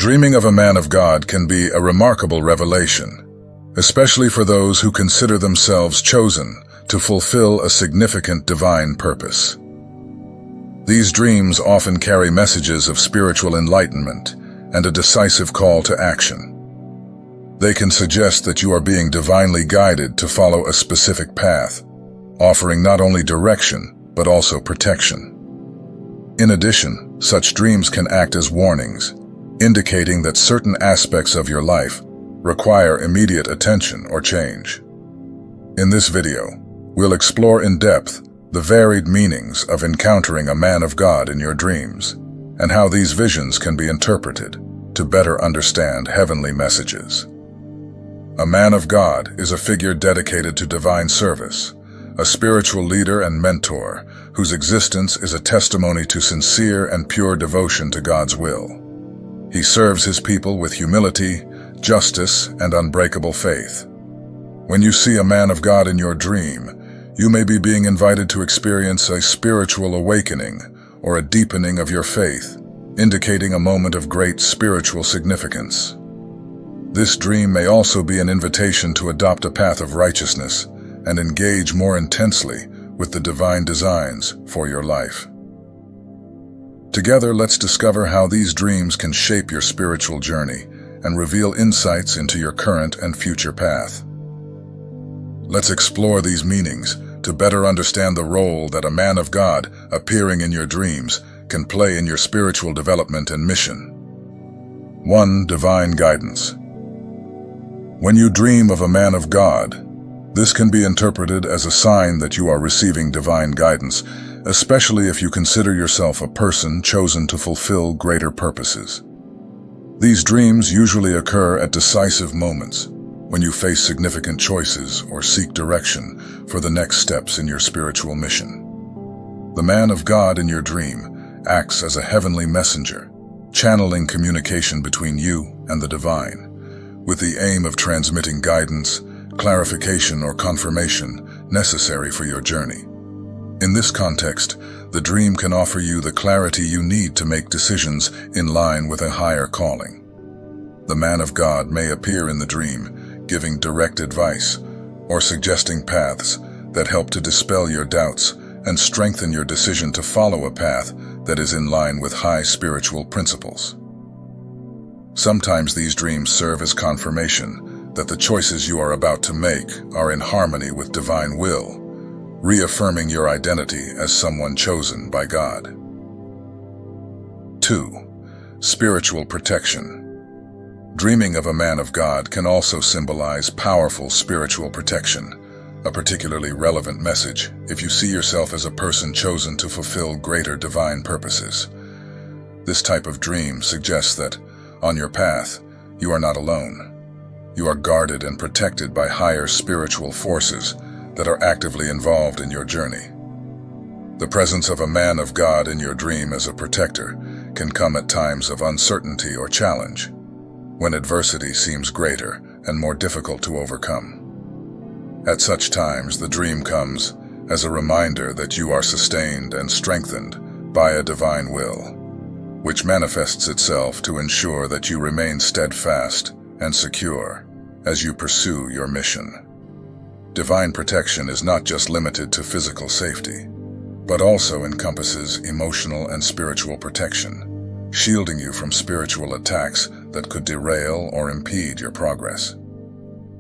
Dreaming of a man of God can be a remarkable revelation, especially for those who consider themselves chosen to fulfill a significant divine purpose. These dreams often carry messages of spiritual enlightenment and a decisive call to action. They can suggest that you are being divinely guided to follow a specific path, offering not only direction, but also protection. In addition, such dreams can act as warnings, indicating that certain aspects of your life require immediate attention or change. In this video, we'll explore in depth the varied meanings of encountering a man of God in your dreams, and how these visions can be interpreted to better understand heavenly messages. A man of God is a figure dedicated to divine service, a spiritual leader and mentor whose existence is a testimony to sincere and pure devotion to God's will. He serves his people with humility, justice, and unbreakable faith. When you see a man of God in your dream, you may be being invited to experience a spiritual awakening or a deepening of your faith, indicating a moment of great spiritual significance. This dream may also be an invitation to adopt a path of righteousness and engage more intensely with the divine designs for your life. Together, let's discover how these dreams can shape your spiritual journey and reveal insights into your current and future path. Let's explore these meanings to better understand the role that a man of God appearing in your dreams can play in your spiritual development and mission. 1. Divine guidance. When you dream of a man of God, this can be interpreted as a sign that you are receiving divine guidance, especially if you consider yourself a person chosen to fulfill greater purposes. These dreams usually occur at decisive moments, when you face significant choices or seek direction for the next steps in your spiritual mission. The man of God in your dream acts as a heavenly messenger, channeling communication between you and the divine, with the aim of transmitting guidance, clarification, or confirmation necessary for your journey. In this context, the dream can offer you the clarity you need to make decisions in line with a higher calling. The man of God may appear in the dream, giving direct advice or suggesting paths that help to dispel your doubts and strengthen your decision to follow a path that is in line with high spiritual principles. Sometimes these dreams serve as confirmation that the choices you are about to make are in harmony with divine will, reaffirming your identity as someone chosen by God. 2. Spiritual protection. Dreaming of a man of God can also symbolize powerful spiritual protection, a particularly relevant message if you see yourself as a person chosen to fulfill greater divine purposes. This type of dream suggests that, on your path, you are not alone. You are guarded and protected by higher spiritual forces that are actively involved in your journey. The presence of a man of God in your dream as a protector can come at times of uncertainty or challenge, when adversity seems greater and more difficult to overcome. At such times, the dream comes as a reminder that you are sustained and strengthened by a divine will, which manifests itself to ensure that you remain steadfast and secure as you pursue your mission. Divine protection is not just limited to physical safety, but also encompasses emotional and spiritual protection, shielding you from spiritual attacks that could derail or impede your progress.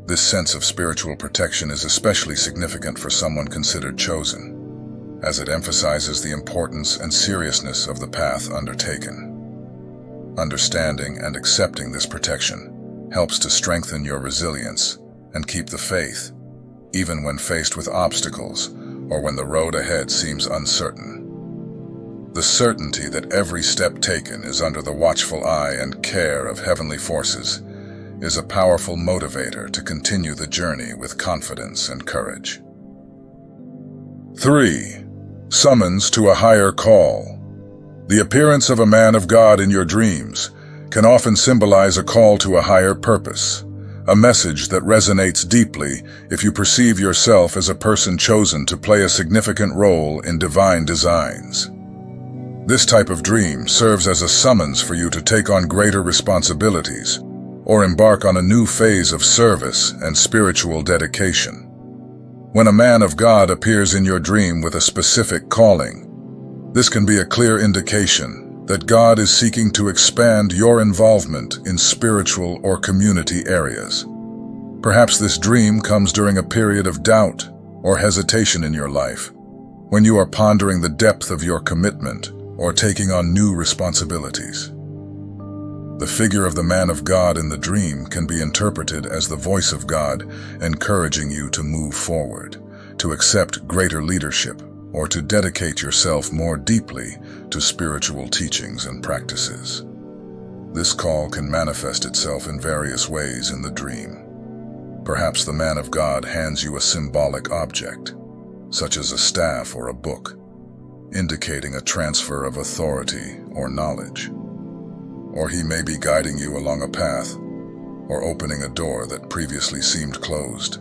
This sense of spiritual protection is especially significant for someone considered chosen, as it emphasizes the importance and seriousness of the path undertaken. Understanding and accepting this protection helps to strengthen your resilience and keep the faith, even when faced with obstacles or when the road ahead seems uncertain. The certainty that every step taken is under the watchful eye and care of heavenly forces is a powerful motivator to continue the journey with confidence and courage. 3. Summons to a higher call. The appearance of a man of God in your dreams can often symbolize a call to a higher purpose, a message that resonates deeply if you perceive yourself as a person chosen to play a significant role in divine designs. This type of dream serves as a summons for you to take on greater responsibilities or embark on a new phase of service and spiritual dedication. When a man of God appears in your dream with a specific calling, this can be a clear indication that God is seeking to expand your involvement in spiritual or community areas. Perhaps this dream comes during a period of doubt or hesitation in your life, when you are pondering the depth of your commitment or taking on new responsibilities. The figure of the man of God in the dream can be interpreted as the voice of God encouraging you to move forward, to accept greater leadership, or to dedicate yourself more deeply to spiritual teachings and practices. This call can manifest itself in various ways in the dream. Perhaps the man of God hands you a symbolic object, such as a staff or a book, indicating a transfer of authority or knowledge. Or he may be guiding you along a path or opening a door that previously seemed closed,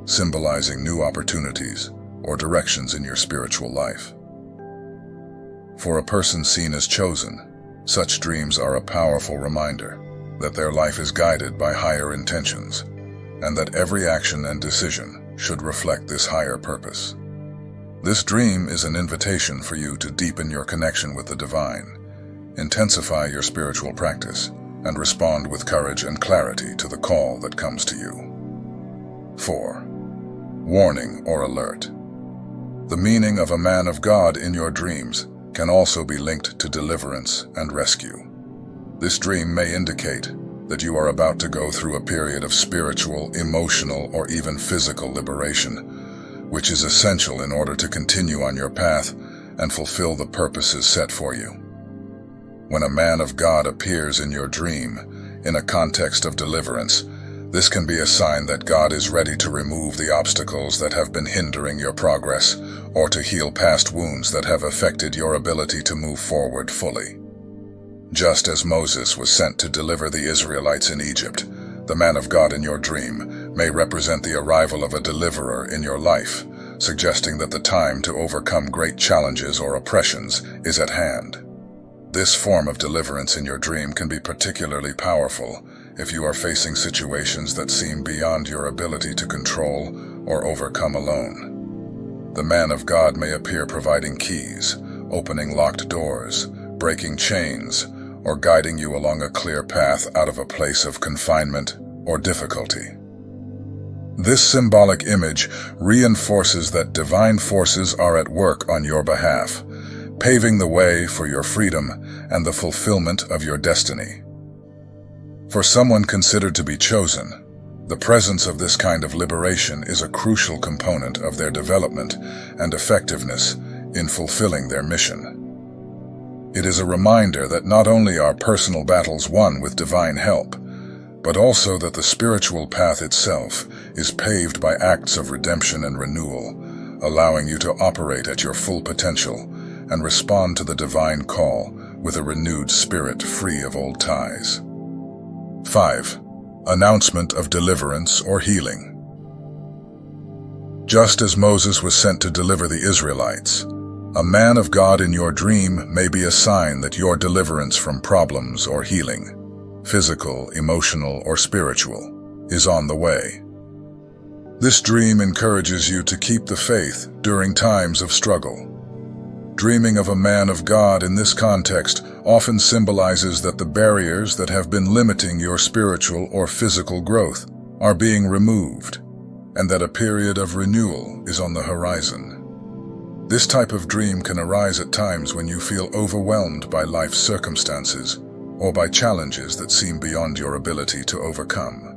symbolizing new opportunities or directions in your spiritual life. For a person seen as chosen, such dreams are a powerful reminder that their life is guided by higher intentions, and that every action and decision should reflect this higher purpose. This dream is an invitation for you to deepen your connection with the divine, intensify your spiritual practice, and respond with courage and clarity to the call that comes to you. 4. Warning or alert. The meaning of a man of God in your dreams can also be linked to deliverance and rescue. This dream may indicate that you are about to go through a period of spiritual, emotional, or even physical liberation, which is essential in order to continue on your path and fulfill the purposes set for you. When a man of God appears in your dream, in a context of deliverance, this can be a sign that God is ready to remove the obstacles that have been hindering your progress, or to heal past wounds that have affected your ability to move forward fully. Just as Moses was sent to deliver the Israelites in Egypt, the man of God in your dream may represent the arrival of a deliverer in your life, suggesting that the time to overcome great challenges or oppressions is at hand. This form of deliverance in your dream can be particularly powerful if you are facing situations that seem beyond your ability to control or overcome alone. The man of God may appear providing keys, opening locked doors, breaking chains, or guiding you along a clear path out of a place of confinement or difficulty. This symbolic image reinforces that divine forces are at work on your behalf, paving the way for your freedom and the fulfillment of your destiny. For someone considered to be chosen, the presence of this kind of liberation is a crucial component of their development and effectiveness in fulfilling their mission. It is a reminder that not only are personal battles won with divine help, but also that the spiritual path itself is paved by acts of redemption and renewal, allowing you to operate at your full potential and respond to the divine call with a renewed spirit free of old ties. 5. Announcement of deliverance or healing. Just as Moses was sent to deliver the Israelites, a man of God in your dream may be a sign that your deliverance from problems or healing, physical, emotional, or spiritual, is on the way. This dream encourages you to keep the faith during times of struggle. Dreaming of a man of God in this context often symbolizes that the barriers that have been limiting your spiritual or physical growth are being removed, and that a period of renewal is on the horizon. This type of dream can arise at times when you feel overwhelmed by life's circumstances or by challenges that seem beyond your ability to overcome.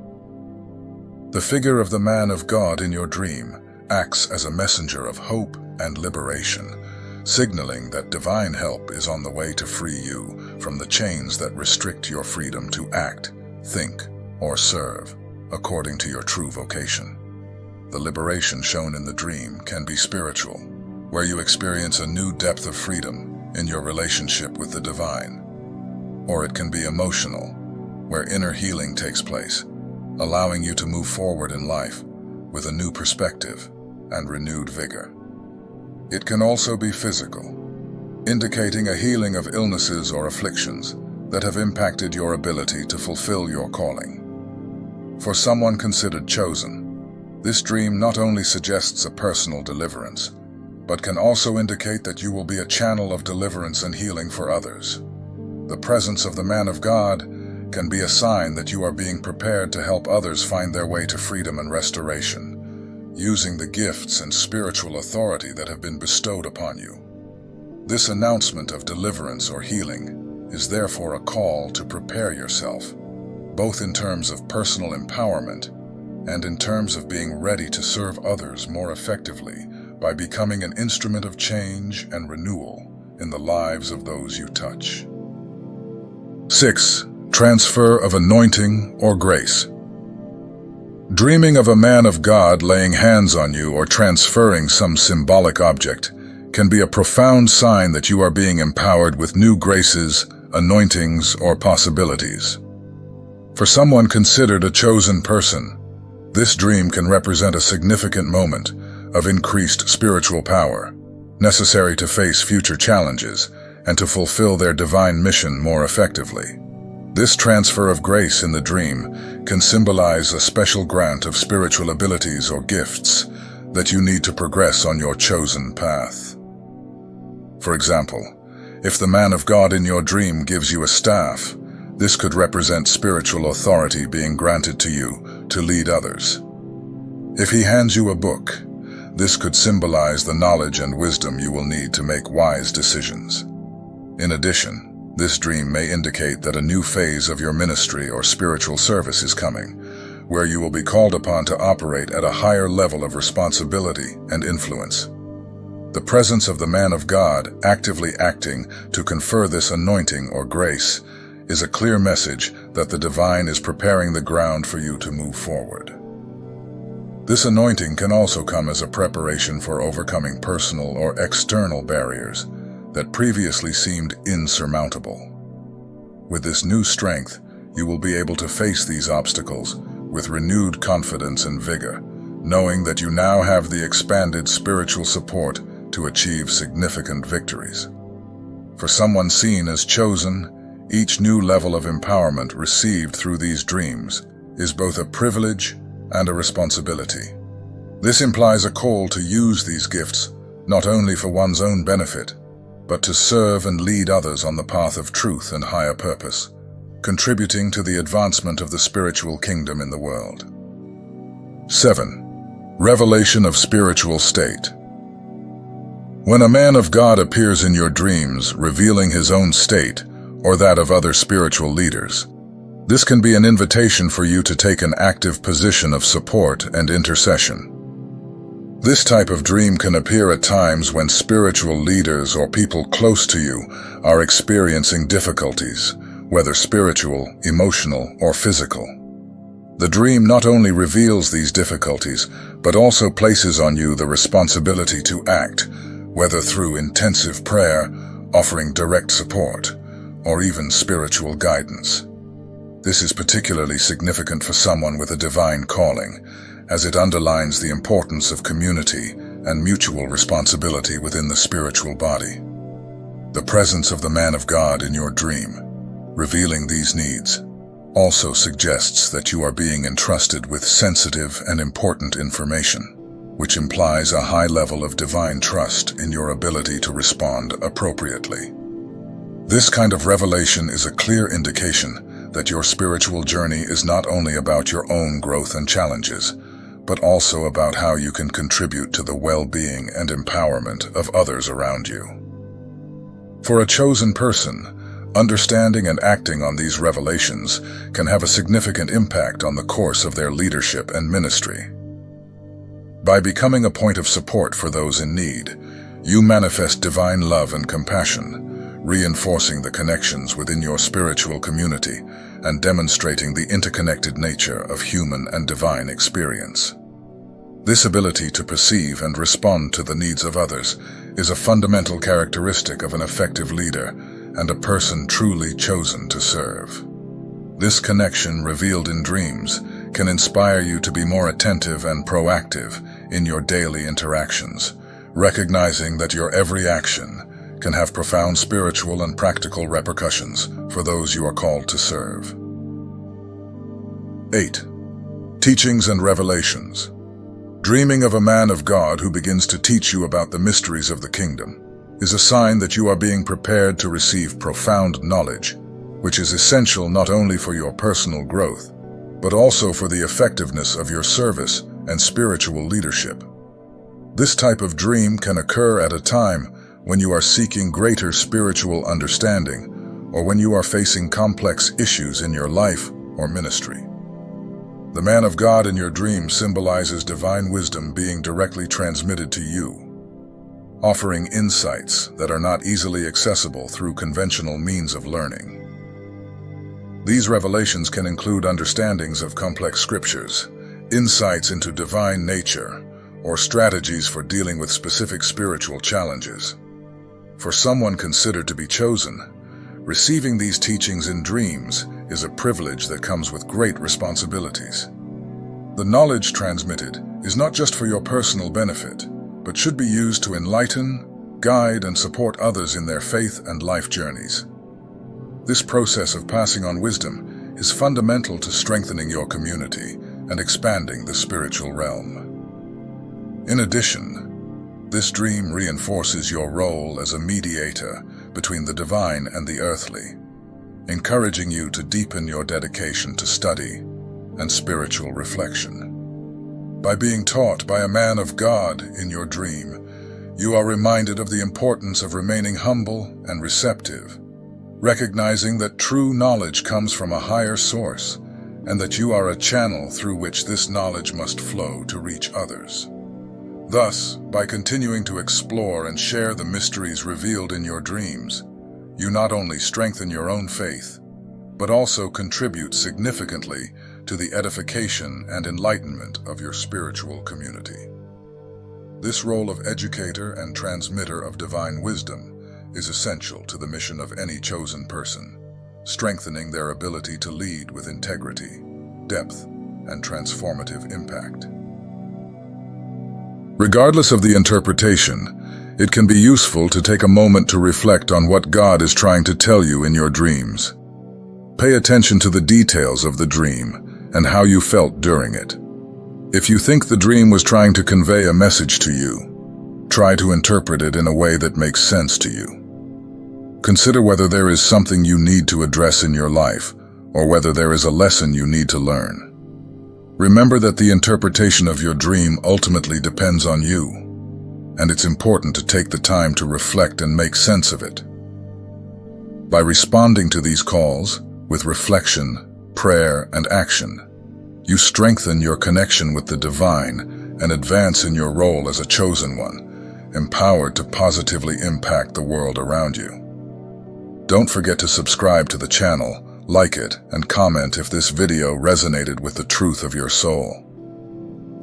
The figure of the man of God in your dream acts as a messenger of hope and liberation, signaling that divine help is on the way to free you from the chains that restrict your freedom to act, think, or serve according to your true vocation. The liberation shown in the dream can be spiritual, where you experience a new depth of freedom in your relationship with the divine. Or it can be emotional, where inner healing takes place, allowing you to move forward in life with a new perspective and renewed vigor. It can also be physical, indicating a healing of illnesses or afflictions that have impacted your ability to fulfill your calling. For someone considered chosen, this dream not only suggests a personal deliverance, but can also indicate that you will be a channel of deliverance and healing for others. The presence of the man of God can be a sign that you are being prepared to help others find their way to freedom and restoration, using the gifts and spiritual authority that have been bestowed upon you. This announcement of deliverance or healing is therefore a call to prepare yourself, both in terms of personal empowerment and in terms of being ready to serve others more effectively by becoming an instrument of change and renewal in the lives of those you touch. 6. Transfer of anointing or grace. Dreaming of a man of God laying hands on you or transferring some symbolic object can be a profound sign that you are being empowered with new graces, anointings, or possibilities. For someone considered a chosen person, this dream can represent a significant moment of increased spiritual power, necessary to face future challenges and to fulfill their divine mission more effectively. This transfer of grace in the dream can symbolize a special grant of spiritual abilities or gifts that you need to progress on your chosen path. For example, if the man of God in your dream gives you a staff, this could represent spiritual authority being granted to you to lead others. If he hands you a book, this could symbolize the knowledge and wisdom you will need to make wise decisions. In addition, this dream may indicate that a new phase of your ministry or spiritual service is coming, where you will be called upon to operate at a higher level of responsibility and influence. The presence of the man of God actively acting to confer this anointing or grace is a clear message that the divine is preparing the ground for you to move forward. This anointing can also come as a preparation for overcoming personal or external barriers that previously seemed insurmountable. With this new strength, you will be able to face these obstacles with renewed confidence and vigor, knowing that you now have the expanded spiritual support to achieve significant victories. For someone seen as chosen, each new level of empowerment received through these dreams is both a privilege and a responsibility. This implies a call to use these gifts not only for one's own benefit, but to serve and lead others on the path of truth and higher purpose, contributing to the advancement of the spiritual kingdom in the world. 7. Revelation of spiritual state. When a man of God appears in your dreams, revealing his own state or that of other spiritual leaders, this can be an invitation for you to take an active position of support and intercession. This type of dream can appear at times when spiritual leaders or people close to you are experiencing difficulties, whether spiritual, emotional, or physical. The dream not only reveals these difficulties, but also places on you the responsibility to act, whether through intensive prayer, offering direct support, or even spiritual guidance. This is particularly significant for someone with a divine calling, as it underlines the importance of community and mutual responsibility within the spiritual body. The presence of the man of God in your dream, revealing these needs, also suggests that you are being entrusted with sensitive and important information, which implies a high level of divine trust in your ability to respond appropriately. This kind of revelation is a clear indication that your spiritual journey is not only about your own growth and challenges, but also about how you can contribute to the well-being and empowerment of others around you. For a chosen person, understanding and acting on these revelations can have a significant impact on the course of their leadership and ministry. By becoming a point of support for those in need, you manifest divine love and compassion, reinforcing the connections within your spiritual community and demonstrating the interconnected nature of human and divine experience. This ability to perceive and respond to the needs of others is a fundamental characteristic of an effective leader and a person truly chosen to serve. This connection, revealed in dreams, can inspire you to be more attentive and proactive in your daily interactions, recognizing that your every action can have profound spiritual and practical repercussions for those you are called to serve. 8. Teachings and Revelations. Dreaming of a man of God who begins to teach you about the mysteries of the kingdom is a sign that you are being prepared to receive profound knowledge, which is essential not only for your personal growth, but also for the effectiveness of your service and spiritual leadership. This type of dream can occur at a time when you are seeking greater spiritual understanding or when you are facing complex issues in your life or ministry. The man of God in your dream symbolizes divine wisdom being directly transmitted to you, offering insights that are not easily accessible through conventional means of learning. These revelations can include understandings of complex scriptures, insights into divine nature, or strategies for dealing with specific spiritual challenges. For someone considered to be chosen, receiving these teachings in dreams is a privilege that comes with great responsibilities. The knowledge transmitted is not just for your personal benefit, but should be used to enlighten, guide, and support others in their faith and life journeys. This process of passing on wisdom is fundamental to strengthening your community and expanding the spiritual realm. In addition, this dream reinforces your role as a mediator between the divine and the earthly, encouraging you to deepen your dedication to study and spiritual reflection. By being taught by a man of God in your dream, you are reminded of the importance of remaining humble and receptive, recognizing that true knowledge comes from a higher source and that you are a channel through which this knowledge must flow to reach others. Thus, by continuing to explore and share the mysteries revealed in your dreams, you not only strengthen your own faith, but also contribute significantly to the edification and enlightenment of your spiritual community. This role of educator and transmitter of divine wisdom is essential to the mission of any chosen person, strengthening their ability to lead with integrity, depth, and transformative impact. Regardless of the interpretation, it can be useful to take a moment to reflect on what God is trying to tell you in your dreams. Pay attention to the details of the dream and how you felt during it. If you think the dream was trying to convey a message to you, try to interpret it in a way that makes sense to you. Consider whether there is something you need to address in your life, or whether there is a lesson you need to learn. Remember that the interpretation of your dream ultimately depends on you, and it's important to take the time to reflect and make sense of it. By responding to these calls with reflection, prayer, and action, you strengthen your connection with the divine and advance in your role as a chosen one, empowered to positively impact the world around you. Don't forget to subscribe to the channel, like it, and comment if this video resonated with the truth of your soul.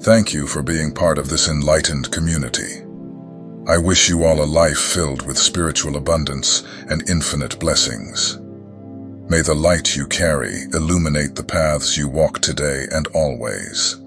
Thank you for being part of this enlightened community. I wish you all a life filled with spiritual abundance and infinite blessings. May the light you carry illuminate the paths you walk today and always.